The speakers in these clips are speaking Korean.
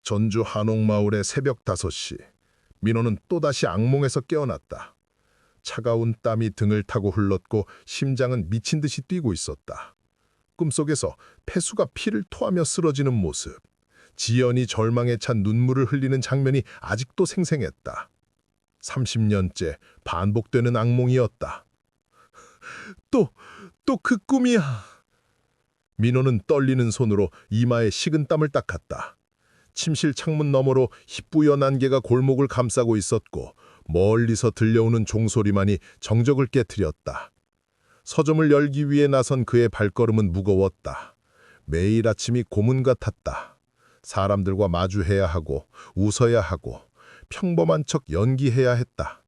전주 한옥마을의 새벽 5시, 민호는 또다시 악몽에서 깨어났다. 차가운 땀이 등을 타고 흘렀고 심장은 미친 듯이 뛰고 있었다. 꿈속에서 폐수가 피를 토하며 쓰러지는 모습, 지연이 절망에 찬 눈물을 흘리는 장면이 아직도 생생했다. 30년째 반복되는 악몽이었다. 또 그 꿈이야. 민호는 떨리는 손으로 이마에 식은 땀을 닦았다. 침실 창문 너머로 희뿌연 안개가 골목을 감싸고 있었고 멀리서 들려오는 종소리만이 정적을 깨트렸다. 서점을 열기 위해 나선 그의 발걸음은 무거웠다. 매일 아침이 고문 같았다. 사람들과 마주해야 하고 웃어야 하고 평범한 척 연기해야 했다.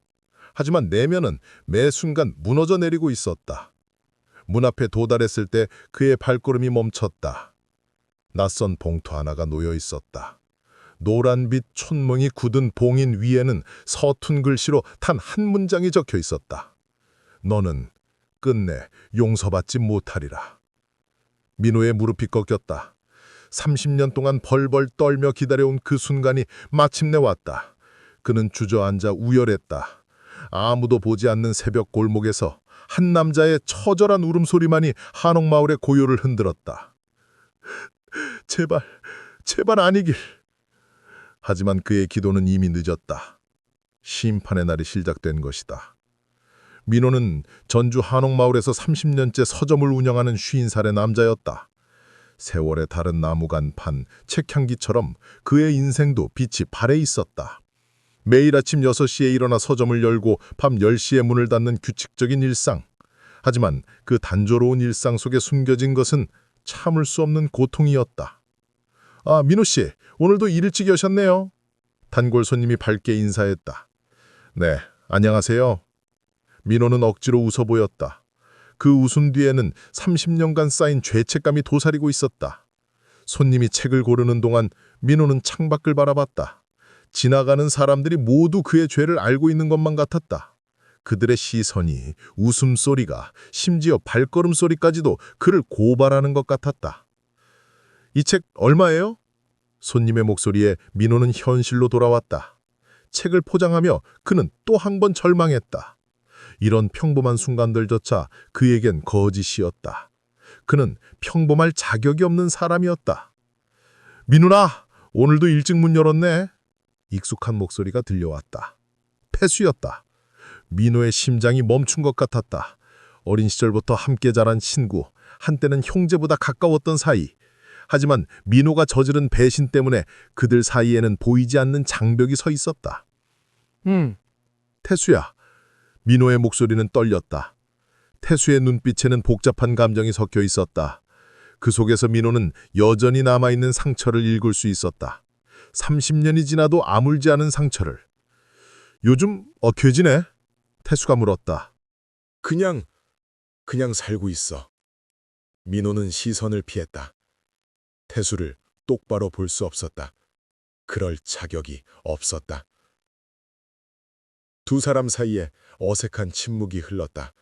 하지만 내면은 매 순간 무너져 내리고 있었다. 문 앞에 도달했을 때 그의 발걸음이 멈췄다. 낯선 봉투 하나가 놓여 있었다. 노란빛 촌멍이 굳은 봉인 위에는 서툰 글씨로 단 한 문장이 적혀 있었다. 너는 끝내 용서받지 못하리라. 민호의 무릎이 꺾였다. 30년 동안 벌벌 떨며 기다려온 그 순간이 마침내 왔다. 그는 주저앉아 우열했다. 아무도 보지 않는 새벽 골목에서 한 남자의 처절한 울음소리만이 한옥마을의 고요를 흔들었다. 제발, 제발 아니길. 하지만 그의 기도는 이미 늦었다. 심판의 날이 시작된 것이다. 민호는 전주 한옥마을에서 30년째 서점을 운영하는 50살의 남자였다. 세월의 다른 나무간판, 책향기처럼 그의 인생도 빛이 발해 있었다. 매일 아침 6시에 일어나 서점을 열고 밤 10시에 문을 닫는 규칙적인 일상. 하지만 그 단조로운 일상 속에 숨겨진 것은 참을 수 없는 고통이었다. 아, 민호 씨, 오늘도 일찍 여셨네요. 단골 손님이 밝게 인사했다. 네, 안녕하세요. 민호는 억지로 웃어 보였다. 그 웃음 뒤에는 30년간 쌓인 죄책감이 도사리고 있었다. 손님이 책을 고르는 동안 민호는 창밖을 바라봤다. 지나가는 사람들이 모두 그의 죄를 알고 있는 것만 같았다. 그들의 시선이, 웃음소리가, 심지어 발걸음소리까지도 그를 고발하는 것 같았다. 이 책 얼마예요? 손님의 목소리에 민호는 현실로 돌아왔다. 책을 포장하며 그는 또 한 번 절망했다. 이런 평범한 순간들조차 그에겐 거짓이었다. 그는 평범할 자격이 없는 사람이었다. 민호나, 오늘도 일찍 문 열었네. 익숙한 목소리가 들려왔다. 폐수였다. 민호의 심장이 멈춘 것 같았다. 어린 시절부터 함께 자란 친구, 한때는 형제보다 가까웠던 사이. 하지만 민호가 저지른 배신 때문에 그들 사이에는 보이지 않는 장벽이 서 있었다. 태수야. 민호의 목소리는 떨렸다. 태수의 눈빛에는 복잡한 감정이 섞여 있었다. 그 속에서 민호는 여전히 남아있는 상처를 읽을 수 있었다. 30년이 지나도 아물지 않은 상처를. 요즘 괴지네? 태수가 물었다. 그냥 살고 있어. 민호는 시선을 피했다. 태수를 똑바로 볼 수 없었다. 그럴 자격이 없었다. 두 사람 사이에 어색한 침묵이 흘렀다.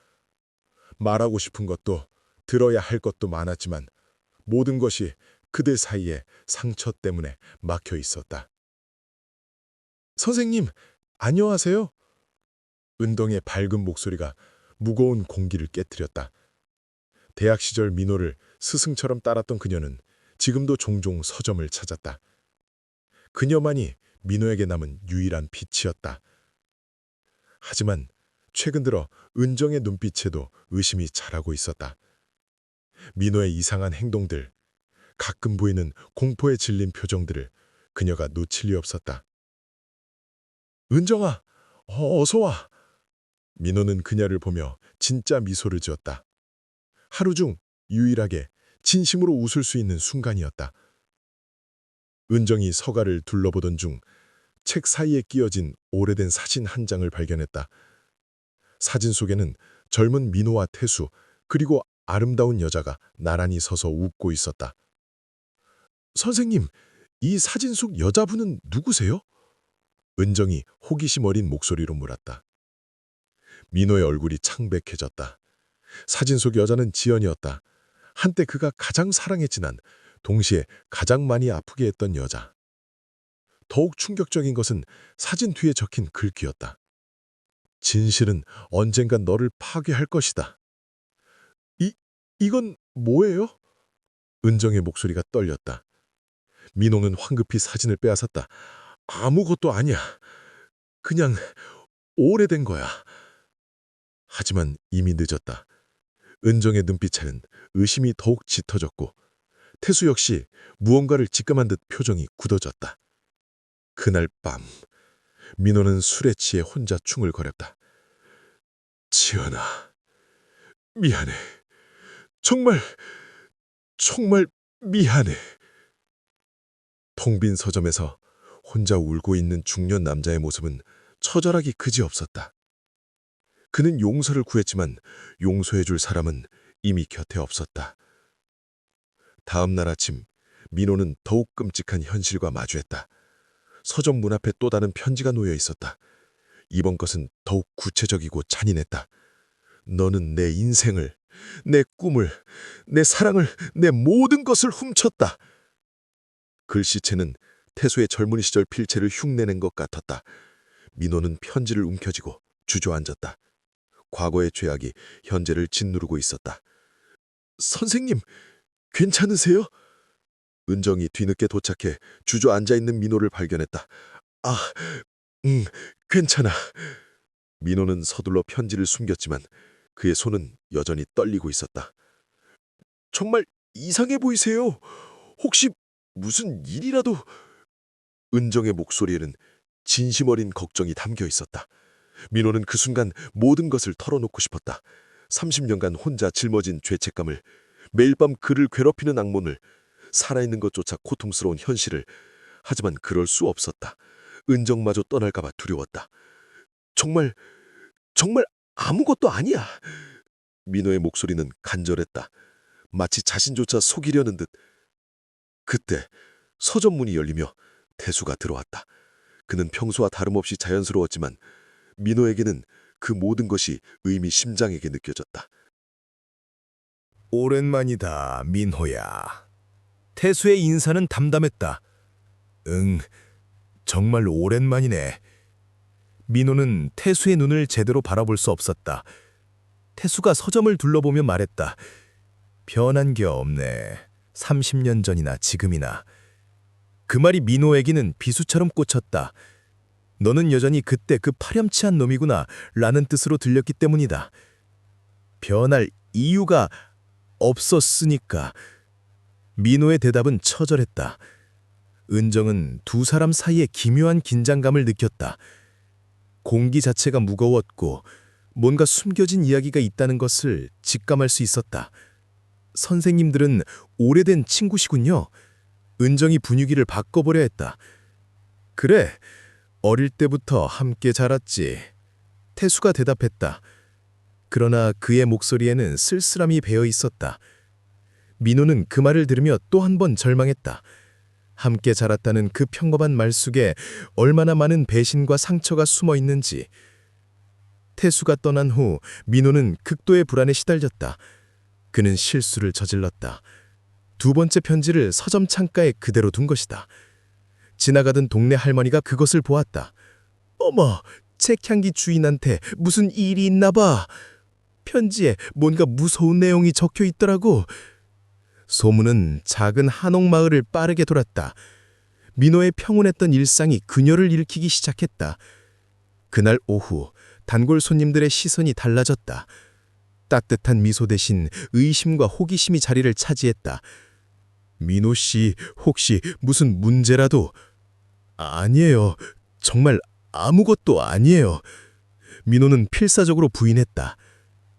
말하고 싶은 것도 들어야 할 것도 많았지만 모든 것이 그들 사이에 상처 때문에 막혀 있었다. 선생님, 안녕하세요. 은동의 밝은 목소리가 무거운 공기를 깨뜨렸다. 대학 시절 민호를 스승처럼 따랐던 그녀는 지금도 종종 서점을 찾았다. 그녀만이 민호에게 남은 유일한 빛이었다. 하지만 최근 들어 은정의 눈빛에도 의심이 자라고 있었다. 민호의 이상한 행동들, 가끔 보이는 공포에 질린 표정들을 그녀가 놓칠 리 없었다. 은정아, 어서 와. 민호는 그녀를 보며 진짜 미소를 지었다. 하루 중 유일하게 진심으로 웃을 수 있는 순간이었다. 은정이 서가를 둘러보던 중 책 사이에 끼어진 오래된 사진 한 장을 발견했다. 사진 속에는 젊은 민호와 태수, 그리고 아름다운 여자가 나란히 서서 웃고 있었다. 선생님, 이 사진 속 여자분은 누구세요? 은정이 호기심 어린 목소리로 물었다. 민호의 얼굴이 창백해졌다. 사진 속 여자는 지연이었다. 한때 그가 가장 사랑했지만 동시에 가장 많이 아프게 했던 여자. 더욱 충격적인 것은 사진 뒤에 적힌 글귀였다. 진실은 언젠간 너를 파괴할 것이다. 이건 뭐예요? 은정의 목소리가 떨렸다. 민호는 황급히 사진을 빼앗았다. 아무것도 아니야. 그냥 오래된 거야. 하지만 이미 늦었다. 은정의 눈빛에는 의심이 더욱 짙어졌고 태수 역시 무언가를 직감한 듯 표정이 굳어졌다. 그날 밤 민호는 술에 취해 혼자 충을거렸다. 지연아, 미안해. 정말 미안해. 텅 빈 서점에서 혼자 울고 있는 중년 남자의 모습은 처절하기 그지없었다. 그는 용서를 구했지만 용서해줄 사람은 이미 곁에 없었다. 다음 날 아침 민호는 더욱 끔찍한 현실과 마주했다. 서점 문 앞에 또 다른 편지가 놓여 있었다. 이번 것은 더욱 구체적이고 잔인했다. 너는 내 인생을, 내 꿈을, 내 사랑을, 내 모든 것을 훔쳤다. 글씨체는 태수의 젊은 시절 필체를 흉내낸 것 같았다. 민호는 편지를 움켜쥐고 주저앉았다. 과거의 죄악이 현재를 짓누르고 있었다. 선생님, 괜찮으세요? 은정이 뒤늦게 도착해 주저앉아 있는 민호를 발견했다. 괜찮아. 민호는 서둘러 편지를 숨겼지만 그의 손은 여전히 떨리고 있었다. 정말 이상해 보이세요. 혹시 무슨 일이라도... 은정의 목소리에는 진심 어린 걱정이 담겨 있었다. 민호는 그 순간 모든 것을 털어놓고 싶었다. 30년간 혼자 짊어진 죄책감을, 매일 밤 그를 괴롭히는 악몽을, 살아있는 것조차 고통스러운 현실을. 하지만 그럴 수 없었다. 은정마저 떠날까봐 두려웠다. 정말 아무것도 아니야. 민호의 목소리는 간절했다. 마치 자신조차 속이려는 듯. 그때 서점 문이 열리며 태수가 들어왔다. 그는 평소와 다름없이 자연스러웠지만 민호에게는 그 모든 것이 의미심장하게 느껴졌다. 오랜만이다, 민호야. 태수의 인사는 담담했다. 응, 정말 오랜만이네. 민호는 태수의 눈을 제대로 바라볼 수 없었다. 태수가 서점을 둘러보며 말했다. 변한 게 없네. 30년 전이나 지금이나. 그 말이 민호에게는 비수처럼 꽂혔다. 너는 여전히 그때 그 파렴치한 놈이구나 라는 뜻으로 들렸기 때문이다. 변할 이유가 없었으니까. 민호의 대답은 처절했다. 은정은 두 사람 사이에 기묘한 긴장감을 느꼈다. 공기 자체가 무거웠고 뭔가 숨겨진 이야기가 있다는 것을 직감할 수 있었다. 선생님들은 오래된 친구시군요. 은정이 분위기를 바꿔보려 했다. 그래, 어릴 때부터 함께 자랐지. 태수가 대답했다. 그러나 그의 목소리에는 쓸쓸함이 배어 있었다. 민호는 그 말을 들으며 또 한 번 절망했다. 함께 자랐다는 그 평범한 말 속에 얼마나 많은 배신과 상처가 숨어 있는지. 태수가 떠난 후 민호는 극도의 불안에 시달렸다. 그는 실수를 저질렀다. 두 번째 편지를 서점 창가에 그대로 둔 것이다. 지나가던 동네 할머니가 그것을 보았다. 어머, 책향기 주인한테 무슨 일이 있나 봐. 편지에 뭔가 무서운 내용이 적혀 있더라고. 소문은 작은 한옥마을을 빠르게 돌았다. 민호의 평온했던 일상이 그녀를 일으키기 시작했다. 그날 오후 단골 손님들의 시선이 달라졌다. 따뜻한 미소 대신 의심과 호기심이 자리를 차지했다. 민호 씨, 혹시 무슨 문제라도? 아니에요. 정말 아무것도 아니에요. 민호는 필사적으로 부인했다.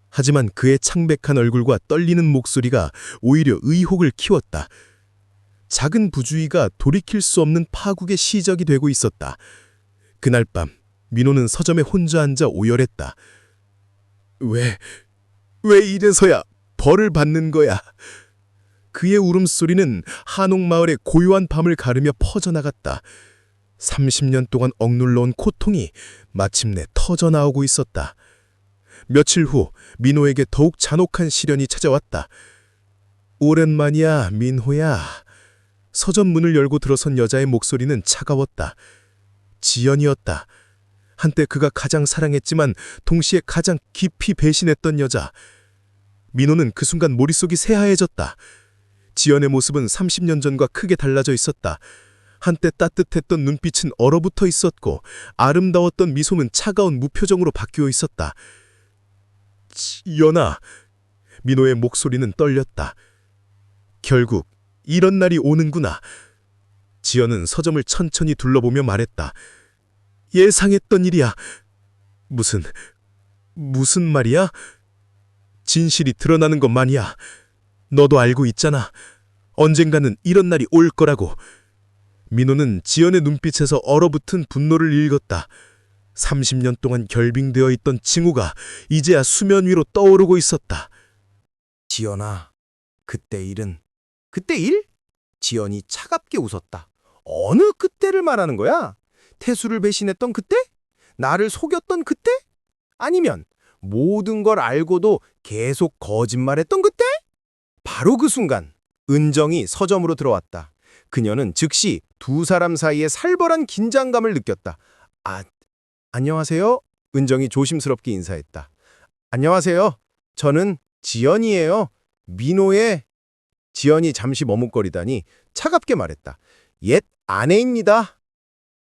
하지만 그의 창백한 얼굴과 떨리는 목소리가 오히려 의혹을 키웠다. 작은 부주의가 돌이킬 수 없는 파국의 시작이 되고 있었다. 그날 밤 민호는 서점에 혼자 앉아 오열했다. 왜 이래서야 벌을 받는 거야? 그의 울음소리는 한옥마을의 고요한 밤을 가르며 퍼져나갔다. 30년 동안 억눌러온 고통이 마침내 터져나오고 있었다. 며칠 후 민호에게 더욱 잔혹한 시련이 찾아왔다. 오랜만이야, 민호야. 서점 문을 열고 들어선 여자의 목소리는 차가웠다. 지연이었다. 한때 그가 가장 사랑했지만 동시에 가장 깊이 배신했던 여자. 민호는 그 순간 머릿속이 새하얘졌다. 지연의 모습은 30년 전과 크게 달라져 있었다. 한때 따뜻했던 눈빛은 얼어붙어 있었고 아름다웠던 미소는 차가운 무표정으로 바뀌어 있었다. 지연아. 민호의 목소리는 떨렸다. 결국 이런 날이 오는구나. 지연은 서점을 천천히 둘러보며 말했다. 예상했던 일이야. 무슨 말이야? 진실이 드러나는 것만이야. 너도 알고 있잖아. 언젠가는 이런 날이 올 거라고. 민호는 지연의 눈빛에서 얼어붙은 분노를 읽었다. 30년 동안 결빙되어 있던 징후가 이제야 수면 위로 떠오르고 있었다. 지연아, 그때 일은... 그때 일? 지연이 차갑게 웃었다. 어느 그때를 말하는 거야? 태수를 배신했던 그때? 나를 속였던 그때? 아니면 모든 걸 알고도 계속 거짓말했던 그때? 바로 그 순간 은정이 서점으로 들어왔다. 그녀는 즉시 두 사람 사이에 살벌한 긴장감을 느꼈다. 안녕하세요. 은정이 조심스럽게 인사했다. 안녕하세요. 저는 지연이에요. 민호의... 지연이 잠시 머뭇거리다니 차갑게 말했다. 옛 아내입니다.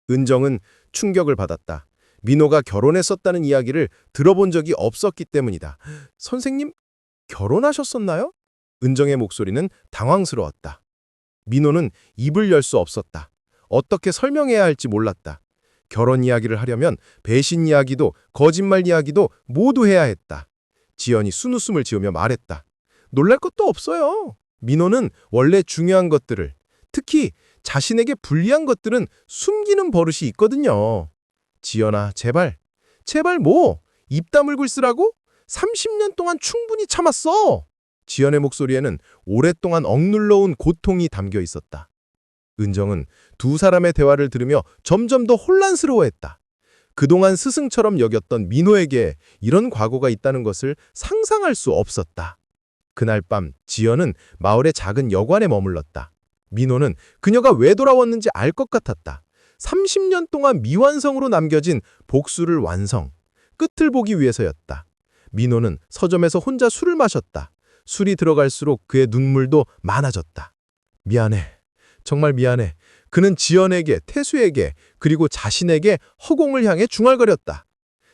은정은 충격을 받았다. 민호가 결혼했었다는 이야기를 들어본 적이 없었기 때문이다. 선생님, 결혼하셨었나요? 은정의 목소리는 당황스러웠다. 민호는 입을 열 수 없었다. 어떻게 설명해야 할지 몰랐다. 결혼 이야기를 하려면 배신 이야기도 거짓말 이야기도 모두 해야 했다. 지연이 순웃음을 지으며 말했다. 놀랄 것도 없어요. 민호는 원래 중요한 것들을, 특히 자신에게 불리한 것들은 숨기는 버릇이 있거든요. 지연아, 제발 뭐? 입 다물고 있으라고? 30년 동안 충분히 참았어. 지연의 목소리에는 오랫동안 억눌러온 고통이 담겨 있었다. 은정은 두 사람의 대화를 들으며 점점 더 혼란스러워했다. 그동안 스승처럼 여겼던 민호에게 이런 과거가 있다는 것을 상상할 수 없었다. 그날 밤 지연은 마을의 작은 여관에 머물렀다. 민호는 그녀가 왜 돌아왔는지 알 것 같았다. 30년 동안 미완성으로 남겨진 복수를 완성, 끝을 보기 위해서였다. 민호는 서점에서 혼자 술을 마셨다. 술이 들어갈수록 그의 눈물도 많아졌다. 미안해. 정말 미안해. 그는 지연에게, 태수에게, 그리고 자신에게 허공을 향해 중얼거렸다.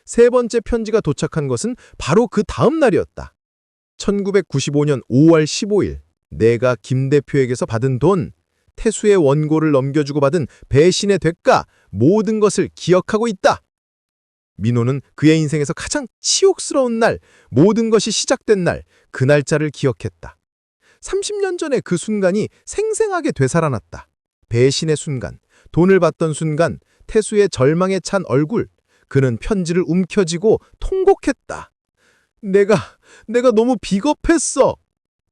세 번째 편지가 도착한 것은 바로 그 다음 날이었다. 1995년 5월 15일, 내가 김 대표에게서 받은 돈, 태수의 원고를 넘겨주고 받은 배신의 대가, 모든 것을 기억하고 있다. 민호는 그의 인생에서 가장 치욕스러운 날, 모든 것이 시작된 날, 그 날짜를 기억했다. 30년 전의 그 순간이 생생하게 되살아났다. 배신의 순간, 돈을 받던 순간, 태수의 절망에 찬 얼굴, 그는 편지를 움켜쥐고 통곡했다. 내가 너무 비겁했어.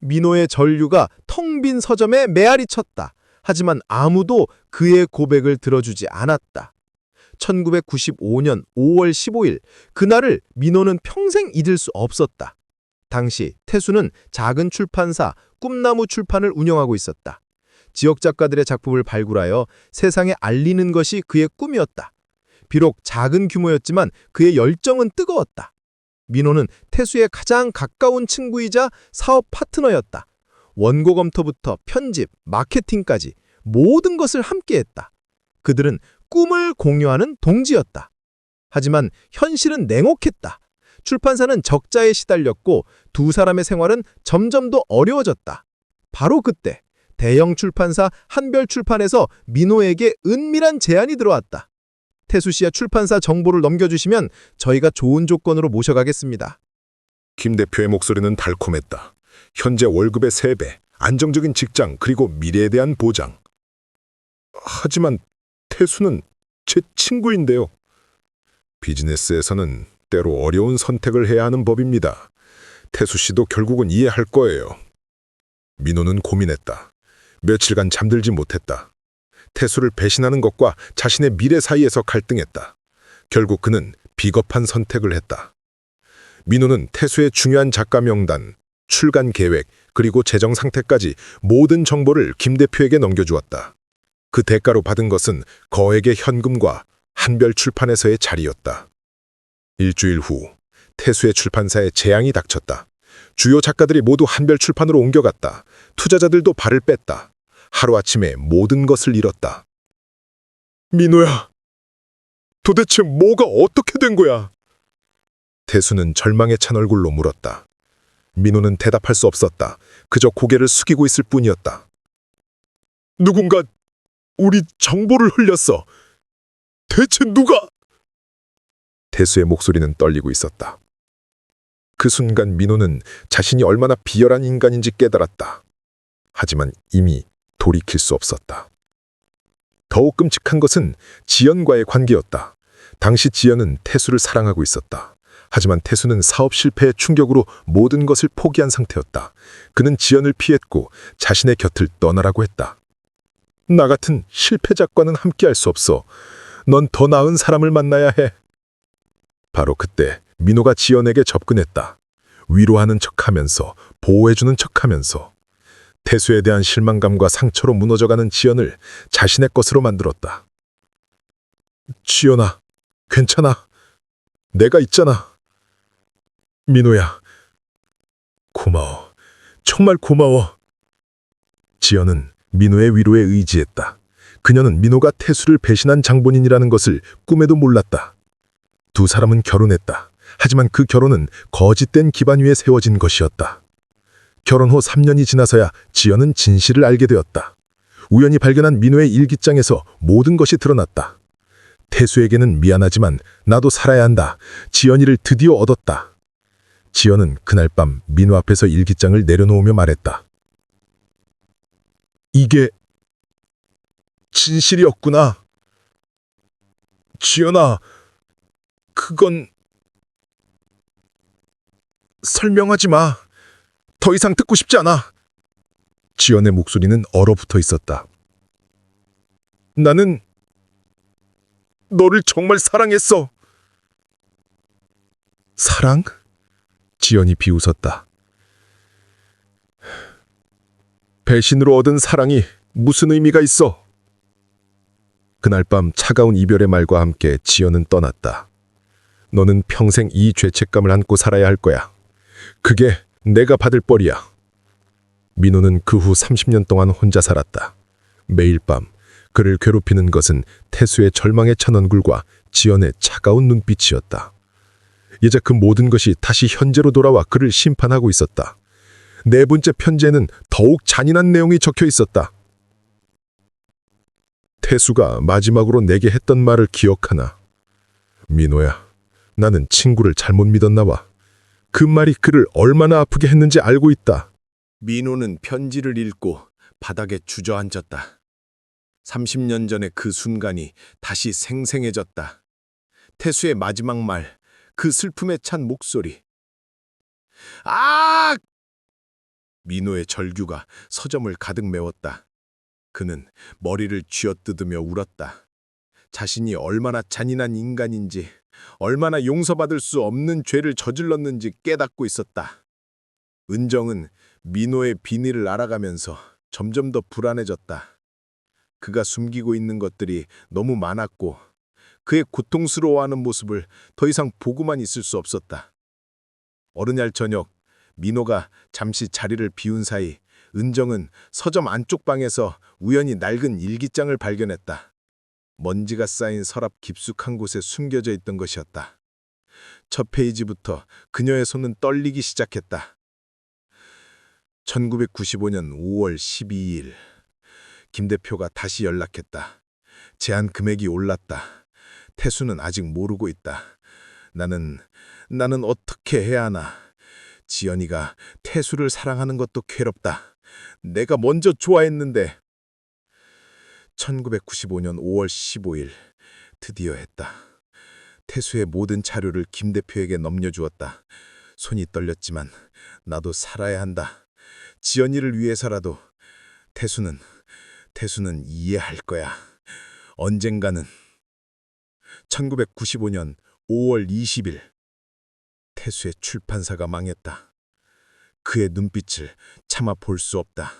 민호의 전류가 텅 빈 서점에 메아리 쳤다. 하지만 아무도 그의 고백을 들어주지 않았다. 1995년 5월 15일, 그날을 민호는 평생 잊을 수 없었다. 당시 태수는 작은 출판사 꿈나무 출판을 운영하고 있었다. 지역 작가들의 작품을 발굴하여 세상에 알리는 것이 그의 꿈이었다. 비록 작은 규모였지만 그의 열정은 뜨거웠다. 민호는 태수의 가장 가까운 친구이자 사업 파트너였다. 원고 검토부터 편집, 마케팅까지 모든 것을 함께했다. 그들은 꿈을 공유하는 동지였다. 하지만 현실은 냉혹했다. 출판사는 적자에 시달렸고 두 사람의 생활은 점점 더 어려워졌다. 바로 그때 대형 출판사 한별출판에서 민호에게 은밀한 제안이 들어왔다. 태수 씨의 출판사 정보를 넘겨주시면 저희가 좋은 조건으로 모셔가겠습니다. 김 대표의 목소리는 달콤했다. 현재 월급의 3배, 안정적인 직장, 그리고 미래에 대한 보장. 하지만 태수는 제 친구인데요. 비즈니스에서는 때로 어려운 선택을 해야 하는 법입니다. 태수 씨도 결국은 이해할 거예요. 민호는 고민했다. 며칠간 잠들지 못했다. 태수를 배신하는 것과 자신의 미래 사이에서 갈등했다. 결국 그는 비겁한 선택을 했다. 민호는 태수의 중요한 작가 명단, 출간 계획, 그리고 재정 상태까지 모든 정보를 김 대표에게 넘겨주었다. 그 대가로 받은 것은 거액의 현금과 한별 출판에서의 자리였다. 일주일 후 태수의 출판사에 재앙이 닥쳤다. 주요 작가들이 모두 한별 출판으로 옮겨갔다. 투자자들도 발을 뺐다. 하루아침에 모든 것을 잃었다. 민호야, 도대체 뭐가 어떻게 된 거야? 태수는 절망에 찬 얼굴로 물었다. 민호는 대답할 수 없었다. 그저 고개를 숙이고 있을 뿐이었다. 누군가 우리 정보를 흘렸어. 대체 누가? 태수의 목소리는 떨리고 있었다. 그 순간 민호는 자신이 얼마나 비열한 인간인지 깨달았다. 하지만 이미 돌이킬 수 없었다. 더욱 끔찍한 것은 지연과의 관계였다. 당시 지연은 태수를 사랑하고 있었다. 하지만 태수는 사업 실패의 충격으로 모든 것을 포기한 상태였다. 그는 지연을 피했고 자신의 곁을 떠나라고 했다. 나 같은 실패작과는 함께할 수 없어. 넌 더 나은 사람을 만나야 해. 바로 그때 민호가 지연에게 접근했다. 위로하는 척하면서 보호해주는 척하면서 태수에 대한 실망감과 상처로 무너져가는 지연을 자신의 것으로 만들었다. 지연아, 괜찮아. 내가 있잖아. 민호야, 고마워. 정말 고마워. 지연은 민호의 위로에 의지했다. 그녀는 민호가 태수를 배신한 장본인이라는 것을 꿈에도 몰랐다. 두 사람은 결혼했다. 하지만 그 결혼은 거짓된 기반 위에 세워진 것이었다. 결혼 후 3년이 지나서야 지연은 진실을 알게 되었다. 우연히 발견한 민호의 일기장에서 모든 것이 드러났다. 태수에게는 미안하지만 나도 살아야 한다. 지연이를 드디어 얻었다. 지연은 그날 밤 민호 앞에서 일기장을 내려놓으며 말했다. 이게 진실이었구나. 지연아, 그건 설명하지 마. 더 이상 듣고 싶지 않아. 지연의 목소리는 얼어붙어 있었다. 나는 너를 정말 사랑했어. 사랑? 지연이 비웃었다. 배신으로 얻은 사랑이 무슨 의미가 있어? 그날 밤 차가운 이별의 말과 함께 지연은 떠났다. 너는 평생 이 죄책감을 안고 살아야 할 거야. 그게 내가 받을 뻘이야. 민호는 그 후 30년 동안 혼자 살았다. 매일 밤 그를 괴롭히는 것은 태수의 절망에 찬 얼굴과 지연의 차가운 눈빛이었다. 이제 그 모든 것이 다시 현재로 돌아와 그를 심판하고 있었다. 네 번째 편지에는 더욱 잔인한 내용이 적혀 있었다. 태수가 마지막으로 내게 했던 말을 기억하나? 민호야, 나는 친구를 잘못 믿었나 봐. 그 말이 그를 얼마나 아프게 했는지 알고 있다. 민호는 편지를 읽고 바닥에 주저앉았다. 30년 전의 그 순간이 다시 생생해졌다. 태수의 마지막 말, 그 슬픔에 찬 목소리. 아! 민호의 절규가 서점을 가득 메웠다. 그는 머리를 쥐어뜯으며 울었다. 자신이 얼마나 잔인한 인간인지, 얼마나 용서받을 수 없는 죄를 저질렀는지 깨닫고 있었다. 은정은 민호의 비밀을 알아가면서 점점 더 불안해졌다. 그가 숨기고 있는 것들이 너무 많았고 그의 고통스러워하는 모습을 더 이상 보고만 있을 수 없었다. 어느 날 저녁 민호가 잠시 자리를 비운 사이 은정은 서점 안쪽 방에서 우연히 낡은 일기장을 발견했다. 먼지가 쌓인 서랍 깊숙한 곳에 숨겨져 있던 것이었다. 첫 페이지부터 그녀의 손은 떨리기 시작했다. 1995년 5월 12일 김 대표가 다시 연락했다. 제안 금액이 올랐다. 태수는 아직 모르고 있다. 나는 어떻게 해야 하나. 지연이가 태수를 사랑하는 것도 괴롭다. 내가 먼저 좋아했는데. 1995년 5월 15일 드디어 했다. 태수의 모든 자료를 김 대표에게 넘겨주었다. 손이 떨렸지만 나도 살아야 한다. 지연이를 위해서라도. 태수는 이해할 거야. 언젠가는. 1995년 5월 20일 태수의 출판사가 망했다. 그의 눈빛을 차마 볼 수 없다.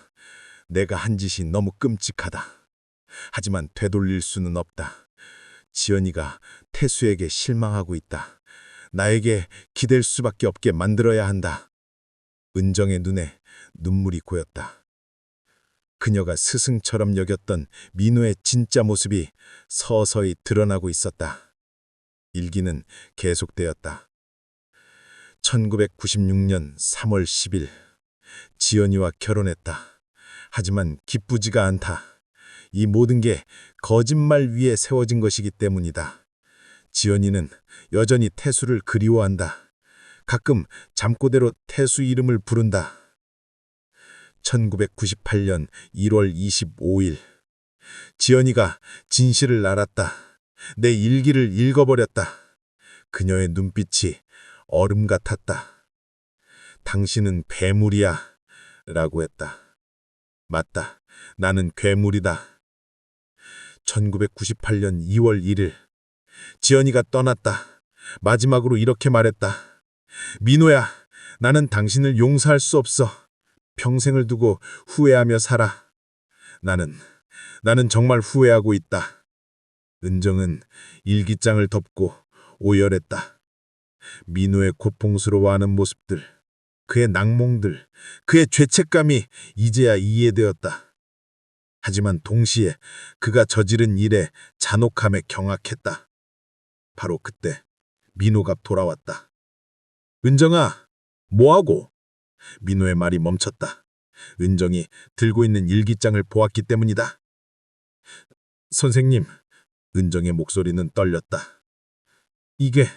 내가 한 짓이 너무 끔찍하다. 하지만 되돌릴 수는 없다. 지연이가 태수에게 실망하고 있다. 나에게 기댈 수밖에 없게 만들어야 한다. 은정의 눈에 눈물이 고였다. 그녀가 스승처럼 여겼던 민호의 진짜 모습이 서서히 드러나고 있었다. 일기는 계속되었다. 1996년 3월 10일 지연이와 결혼했다. 하지만 기쁘지가 않다. 이 모든 게 거짓말 위에 세워진 것이기 때문이다. 지연이는 여전히 태수를 그리워한다. 가끔 잠꼬대로 태수 이름을 부른다. 1998년 1월 25일 지연이가 진실을 알았다. 내 일기를 읽어버렸다. 그녀의 눈빛이 얼음 같았다. 당신은 괴물이야 라고 했다. 맞다. 나는 괴물이다. 1998년 2월 1일 지연이가 떠났다. 마지막으로 이렇게 말했다. 민호야, 나는 당신을 용서할 수 없어. 평생을 두고 후회하며 살아. 나는 정말 후회하고 있다. 은정은 일기장을 덮고 오열했다. 민호의 고통스러워하는 모습들, 그의 낙몽들, 그의 죄책감이 이제야 이해되었다. 하지만 동시에 그가 저지른 일에 잔혹함에 경악했다. 바로 그때 민호가 돌아왔다. 은정아, 뭐하고? 민호의 말이 멈췄다. 은정이 들고 있는 일기장을 보았기 때문이다. 선생님, 은정의 목소리는 떨렸다. 이게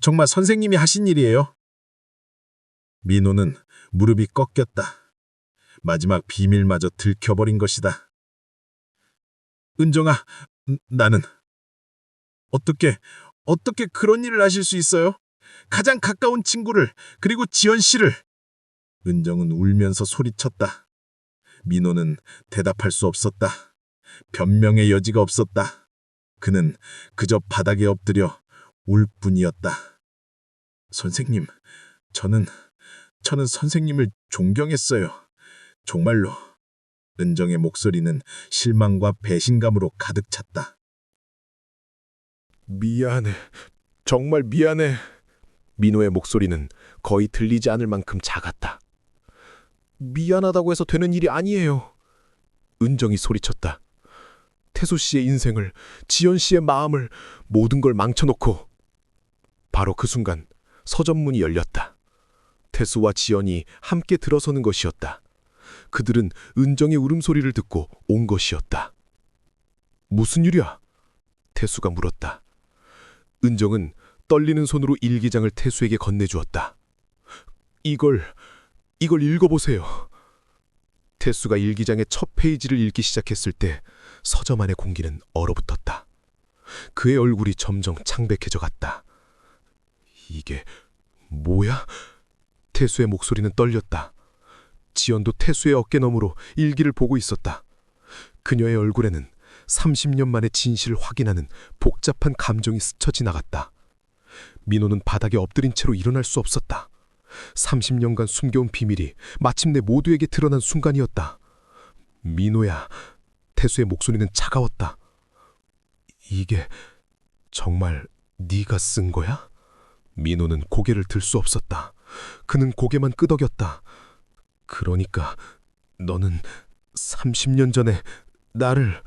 정말 선생님이 하신 일이에요? 민호는 무릎이 꺾였다. 마지막 비밀마저 들켜버린 것이다. 은정아, 나는 어떻게 그런 일을 하실 수 있어요? 가장 가까운 친구를, 그리고 지연 씨를. 은정은 울면서 소리쳤다. 민호는 대답할 수 없었다. 변명의 여지가 없었다. 그는 그저 바닥에 엎드려 울 뿐이었다. 선생님, 저는 선생님을 존경했어요. 정말로. 은정의 목소리는 실망과 배신감으로 가득 찼다. 미안해. 정말 미안해. 민호의 목소리는 거의 들리지 않을 만큼 작았다. 미안하다고 해서 되는 일이 아니에요. 은정이 소리쳤다. 태수 씨의 인생을, 지연 씨의 마음을, 모든 걸 망쳐놓고. 바로 그 순간 서점문이 열렸다. 태수와 지연이 함께 들어서는 것이었다. 그들은 은정의 울음소리를 듣고 온 것이었다. 무슨 일이야? 태수가 물었다. 은정은 떨리는 손으로 일기장을 태수에게 건네주었다. 이걸 읽어보세요. 태수가 일기장의 첫 페이지를 읽기 시작했을 때 서점 안의 공기는 얼어붙었다. 그의 얼굴이 점점 창백해져 갔다. 이게 뭐야? 태수의 목소리는 떨렸다. 지연도 태수의 어깨 너머로 일기를 보고 있었다. 그녀의 얼굴에는 30년 만에 진실을 확인하는 복잡한 감정이 스쳐 지나갔다. 민호는 바닥에 엎드린 채로 일어날 수 없었다. 30년간 숨겨온 비밀이 마침내 모두에게 드러난 순간이었다. 민호야, 태수의 목소리는 차가웠다. 이게 정말 네가 쓴 거야? 민호는 고개를 들 수 없었다. 그는 고개만 끄덕였다. 그러니까 너는 30년 전에 나를...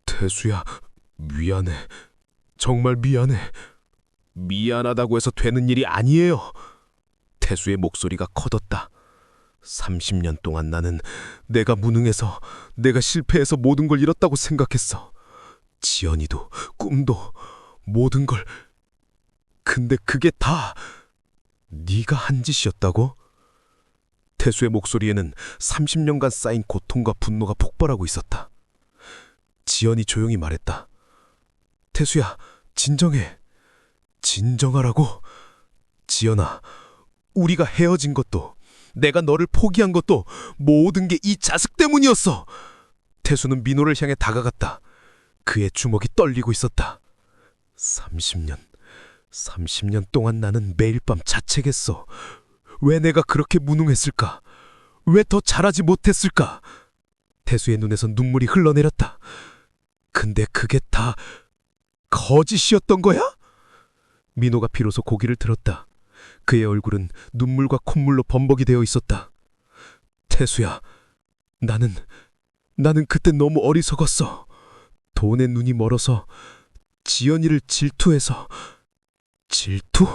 태수야, 미안해. 정말 미안해. 미안하다고 해서 되는 일이 아니에요. 태수의 목소리가 커졌다. 30년 동안 나는 내가 무능해서, 내가 실패해서 모든 걸 잃었다고 생각했어. 지연이도, 꿈도, 모든 걸. 근데 그게 다 네가 한 짓이었다고? 태수의 목소리에는 30년간 쌓인 고통과 분노가 폭발하고 있었다. 지연이 조용히 말했다. 태수야, 진정해. 진정하라고? 지연아, 우리가 헤어진 것도, 내가 너를 포기한 것도 모든 게 이 자식 때문이었어. 태수는 민호를 향해 다가갔다. 그의 주먹이 떨리고 있었다. 30년 동안 나는 매일 밤 자책했어. 왜 내가 그렇게 무능했을까? 왜 더 잘하지 못했을까? 태수의 눈에선 눈물이 흘러내렸다. 근데 그게 다 거짓이었던 거야? 민호가 비로소 고개를 들었다. 그의 얼굴은 눈물과 콧물로 범벅이 되어 있었다. 태수야, 나는 그때 너무 어리석었어. 돈에 눈이 멀어서, 지연이를 질투해서. 질투?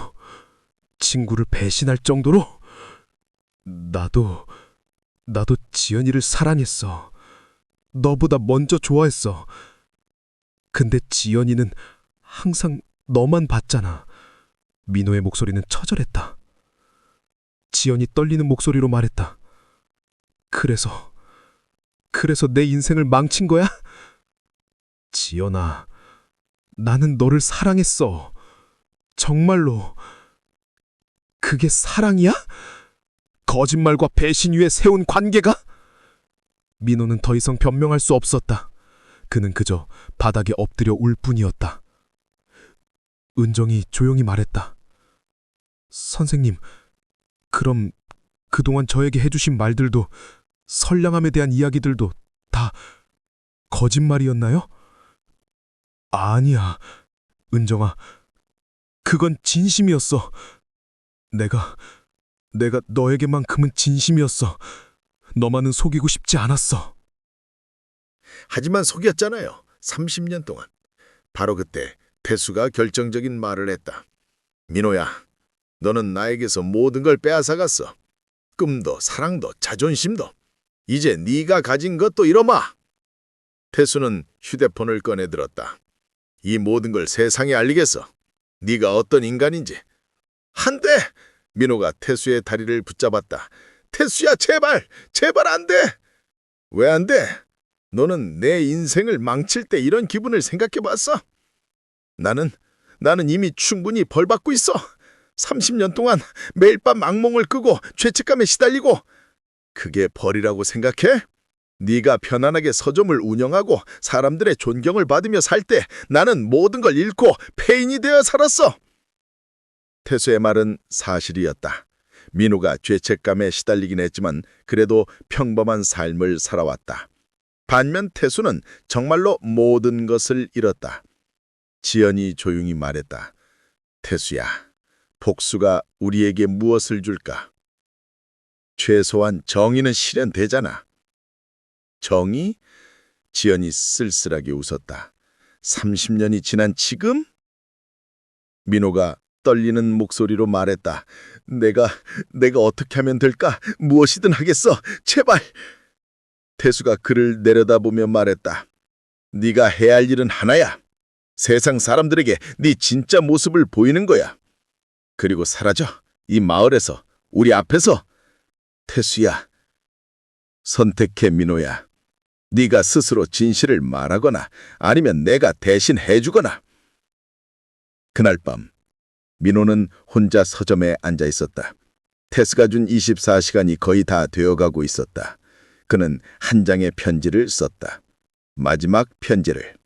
친구를 배신할 정도로? 나도 지연이를 사랑했어. 너보다 먼저 좋아했어. 근데 지연이는 항상 너만 봤잖아. 민호의 목소리는 처절했다. 지연이 떨리는 목소리로 말했다. 그래서 내 인생을 망친 거야? 지연아, 나는 너를 사랑했어. 정말로. 그게 사랑이야? 거짓말과 배신 위에 세운 관계가? 민호는 더 이상 변명할 수 없었다. 그는 그저 바닥에 엎드려 울 뿐이었다. 은정이 조용히 말했다. 선생님, 그럼 그동안 저에게 해주신 말들도, 선량함에 대한 이야기들도 다 거짓말이었나요? 아니야, 은정아. 그건 진심이었어. 내가 너에게만큼은 진심이었어. 너만은 속이고 싶지 않았어. 하지만 속였잖아요. 30년 동안. 바로 그때 태수가 결정적인 말을 했다. 민호야, 너는 나에게서 모든 걸 빼앗아갔어. 꿈도 사랑도 자존심도. 이제 네가 가진 것도 잃어마. 태수는 휴대폰을 꺼내들었다. 이 모든 걸 세상에 알리겠어. 네가 어떤 인간인지. 안 돼! 민호가 태수의 다리를 붙잡았다. 태수야, 제발! 제발 안 돼! 왜 안 돼? 너는 내 인생을 망칠 때 이런 기분을 생각해봤어? 나는 이미 충분히 벌받고 있어. 30년 동안 매일 밤 악몽을 꾸고 죄책감에 시달리고. 그게 벌이라고 생각해? 네가 편안하게 서점을 운영하고 사람들의 존경을 받으며 살 때 나는 모든 걸 잃고 폐인이 되어 살았어. 태수의 말은 사실이었다. 민호가 죄책감에 시달리긴 했지만 그래도 평범한 삶을 살아왔다. 반면 태수는 정말로 모든 것을 잃었다. 지연이 조용히 말했다. 태수야, 복수가 우리에게 무엇을 줄까? 최소한 정의는 실현되잖아. 정의? 지연이 쓸쓸하게 웃었다. 30년이 지난 지금? 민호가 떨리는 목소리로 말했다. 내가 어떻게 하면 될까? 무엇이든 하겠어. 제발. 태수가 그를 내려다보며 말했다. 네가 해야 할 일은 하나야. 세상 사람들에게 네 진짜 모습을 보이는 거야. 그리고 사라져. 이 마을에서, 우리 앞에서. 태수야, 선택해 민호야. 네가 스스로 진실을 말하거나 아니면 내가 대신 해주거나. 그날 밤 민호는 혼자 서점에 앉아 있었다. 태수가 준 24시간이 거의 다 되어가고 있었다. 그는 한 장의 편지를 썼다. 마지막 편지를.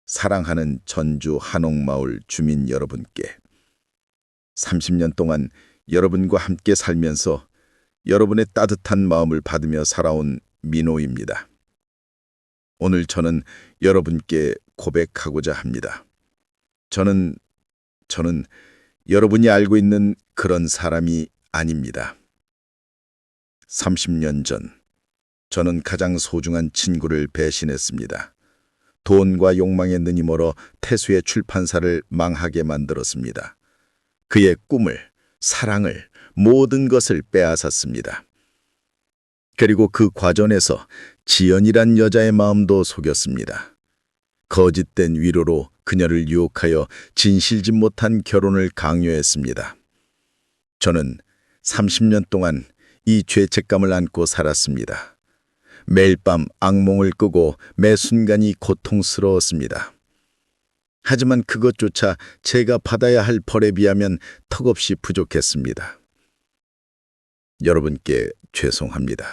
사랑하는 전주 한옥마을 주민 여러분께 30년 동안 여러분과 함께 살면서 여러분의 따뜻한 마음을 받으며 살아온 민호입니다. 오늘 저는 여러분께 고백하고자 합니다. 저는 여러분이 알고 있는 그런 사람이 아닙니다. 30년 전 저는 가장 소중한 친구를 배신했습니다. 돈과 욕망에 눈이 멀어 태수의 출판사를 망하게 만들었습니다. 그의 꿈을, 사랑을, 모든 것을 빼앗았습니다. 그리고 그 과정에서 지연이란 여자의 마음도 속였습니다. 거짓된 위로로 그녀를 유혹하여 진실짓 못한 결혼을 강요했습니다. 저는 30년 동안 이 죄책감을 안고 살았습니다. 매일 밤 악몽을 꾸고 매 순간이 고통스러웠습니다. 하지만 그것조차 제가 받아야 할 벌에 비하면 턱없이 부족했습니다. 여러분께 죄송합니다.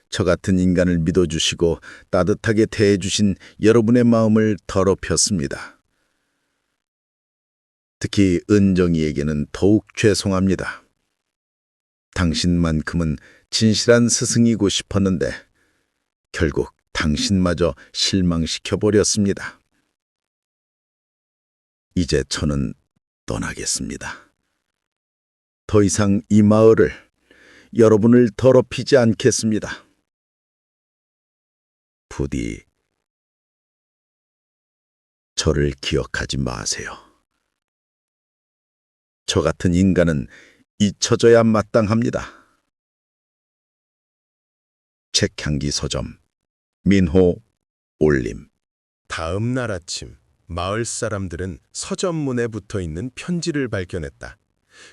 저 같은 인간을 믿어주시고 따뜻하게 대해주신 여러분의 마음을 더럽혔습니다. 특히 은정이에게는 더욱 죄송합니다. 당신만큼은 진실한 스승이고 싶었는데 결국 당신마저 실망시켜버렸습니다. 이제 저는 떠나겠습니다. 더 이상 이 마을을, 여러분을 더럽히지 않겠습니다. 부디 저를 기억하지 마세요. 저 같은 인간은 잊혀져야 마땅합니다. 책향기 서점 민호 올림. 다음 날 아침 마을 사람들은 서점문에 붙어 있는 편지를 발견했다.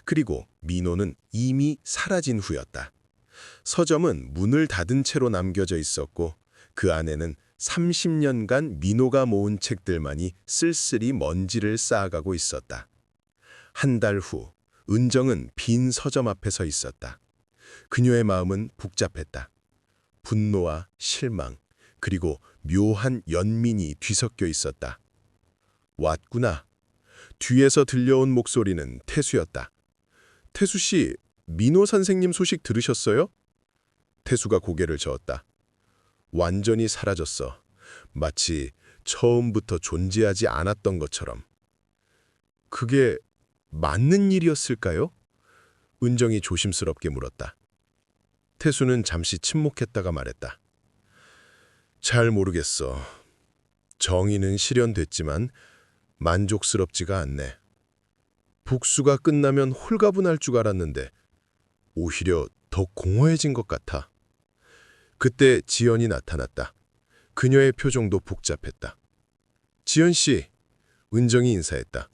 그리고 민호는 이미 사라진 후였다. 서점은 문을 닫은 채로 남겨져 있었고 그 안에는 30년간 민호가 모은 책들만이 쓸쓸히 먼지를 쌓아가고 있었다. 한 달 후 은정은 빈 서점 앞에 서 있었다. 그녀의 마음은 복잡했다. 분노와 실망, 그리고 묘한 연민이 뒤섞여 있었다. 왔구나. 뒤에서 들려온 목소리는 태수였다. 태수 씨, 민호 선생님 소식 들으셨어요? 태수가 고개를 저었다. 완전히 사라졌어. 마치 처음부터 존재하지 않았던 것처럼. 그게 맞는 일이었을까요? 은정이 조심스럽게 물었다. 태수는 잠시 침묵했다가 말했다. 잘 모르겠어. 정의는 실현됐지만 만족스럽지가 않네. 복수가 끝나면 홀가분할 줄 알았는데 오히려 더 공허해진 것 같아. 그때 지연이 나타났다. 그녀의 표정도 복잡했다. 지연 씨, 은정이 인사했다.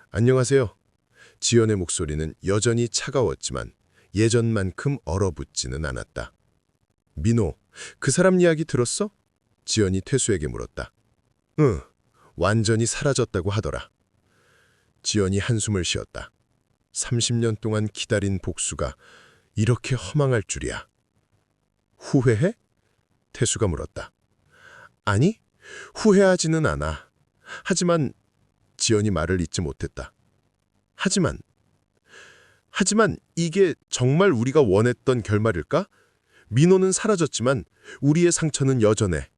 안녕하세요. 지연의 목소리는 여전히 차가웠지만 예전만큼 얼어붙지는 않았다. 민호, 그 사람 이야기 들었어? 지연이 태수에게 물었다. 응, 완전히 사라졌다고 하더라. 지연이 한숨을 쉬었다. 30년 동안 기다린 복수가 이렇게 허망할 줄이야. 후회해? 태수가 물었다. 아니, 후회하지는 않아. 하지만 지연이 말을 잇지 못했다. 하지만 이게 정말 우리가 원했던 결말일까? 민호는 사라졌지만 우리의 상처는 여전해.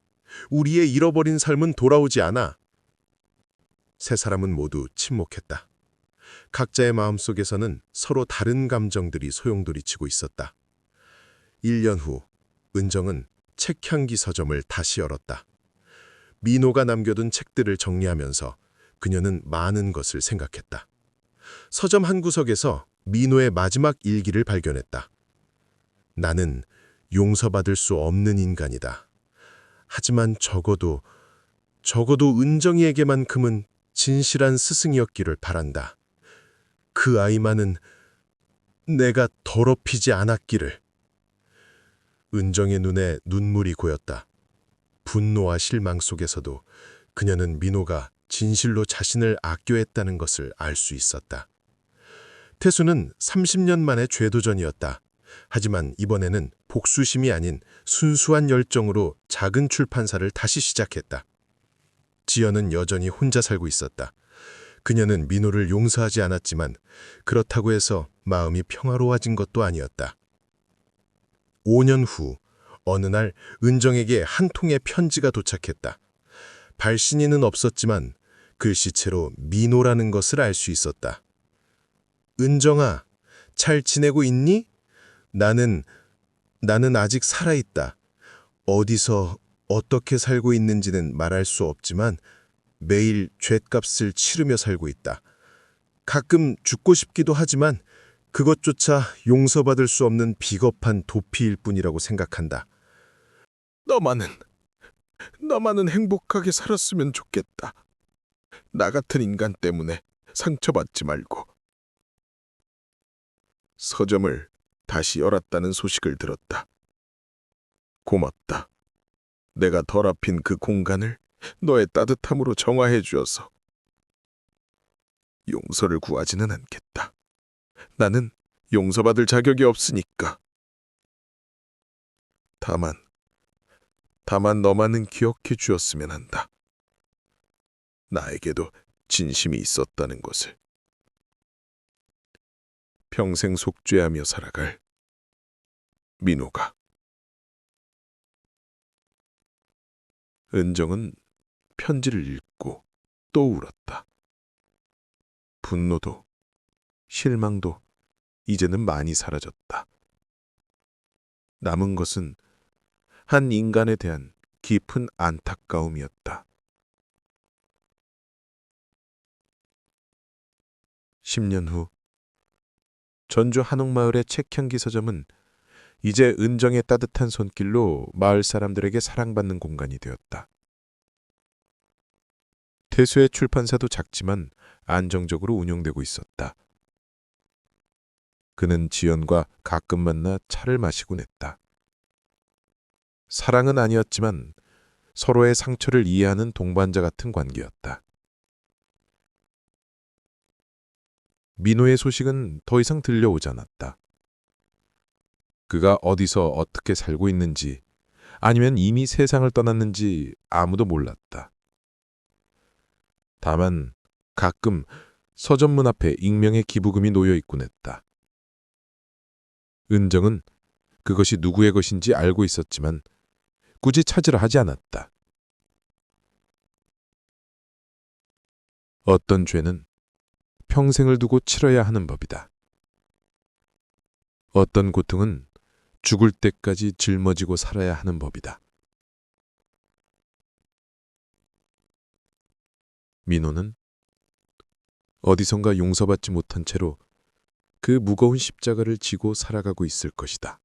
우리의 잃어버린 삶은 돌아오지 않아. 세 사람은 모두 침묵했다. 각자의 마음속에서는 서로 다른 감정들이 소용돌이치고 있었다. 1년 후 은정은 책향기 서점을 다시 열었다. 민호가 남겨둔 책들을 정리하면서 그녀는 많은 것을 생각했다. 서점 한 구석에서 민호의 마지막 일기를 발견했다. 나는 용서받을 수 없는 인간이다. 하지만 적어도 은정이에게만큼은 진실한 스승이었기를 바란다. 그 아이만은 내가 더럽히지 않았기를. 은정의 눈에 눈물이 고였다. 분노와 실망 속에서도 그녀는 민호가 진실로 자신을 아껴했다는 것을 알 수 있었다. 태수는 30년 만의 죄도전이었다. 하지만 이번에는 복수심이 아닌 순수한 열정으로 작은 출판사를 다시 시작했다. 지연은 여전히 혼자 살고 있었다. 그녀는 민호를 용서하지 않았지만 그렇다고 해서 마음이 평화로워진 것도 아니었다. 5년 후 어느 날 은정에게 한 통의 편지가 도착했다. 발신인은 없었지만 글씨체로 민호라는 것을 알 수 있었다. 은정아, 잘 지내고 있니? 나는 아직 살아있다. 어디서 어떻게 살고 있는지는 말할 수 없지만 매일 죗값을 치르며 살고 있다. 가끔 죽고 싶기도 하지만 그것조차 용서받을 수 없는 비겁한 도피일 뿐이라고 생각한다. 너만은 행복하게 살았으면 좋겠다. 나 같은 인간 때문에 상처받지 말고. 서점을 다시 열었다는 소식을 들었다. 고맙다. 내가 더럽힌 그 공간을 너의 따뜻함으로 정화해 주어서. 용서를 구하지는 않겠다. 나는 용서받을 자격이 없으니까. 다만 너만은 기억해 주었으면 한다. 나에게도 진심이 있었다는 것을. 평생 속죄하며 살아갈 민호가. 은정은 편지를 읽고 또 울었다. 분노도 실망도 이제는 많이 사라졌다. 남은 것은 한 인간에 대한 깊은 안타까움이었다. 10년 후 전주 한옥마을의 책향기 서점은 이제 은정의 따뜻한 손길로 마을 사람들에게 사랑받는 공간이 되었다. 태수의 출판사도 작지만 안정적으로 운영되고 있었다. 그는 지연과 가끔 만나 차를 마시곤 했다. 사랑은 아니었지만 서로의 상처를 이해하는 동반자 같은 관계였다. 민호의 소식은 더 이상 들려오지 않았다. 그가 어디서 어떻게 살고 있는지 아니면 이미 세상을 떠났는지 아무도 몰랐다. 다만 가끔 서점문 앞에 익명의 기부금이 놓여 있곤 했다. 은정은 그것이 누구의 것인지 알고 있었지만 굳이 찾으려 하지 않았다. 어떤 죄는 평생을 두고 치러야 하는 법이다. 어떤 고통은 죽을 때까지 짊어지고 살아야 하는 법이다. 민호는 어디선가 용서받지 못한 채로 그 무거운 십자가를 지고 살아가고 있을 것이다.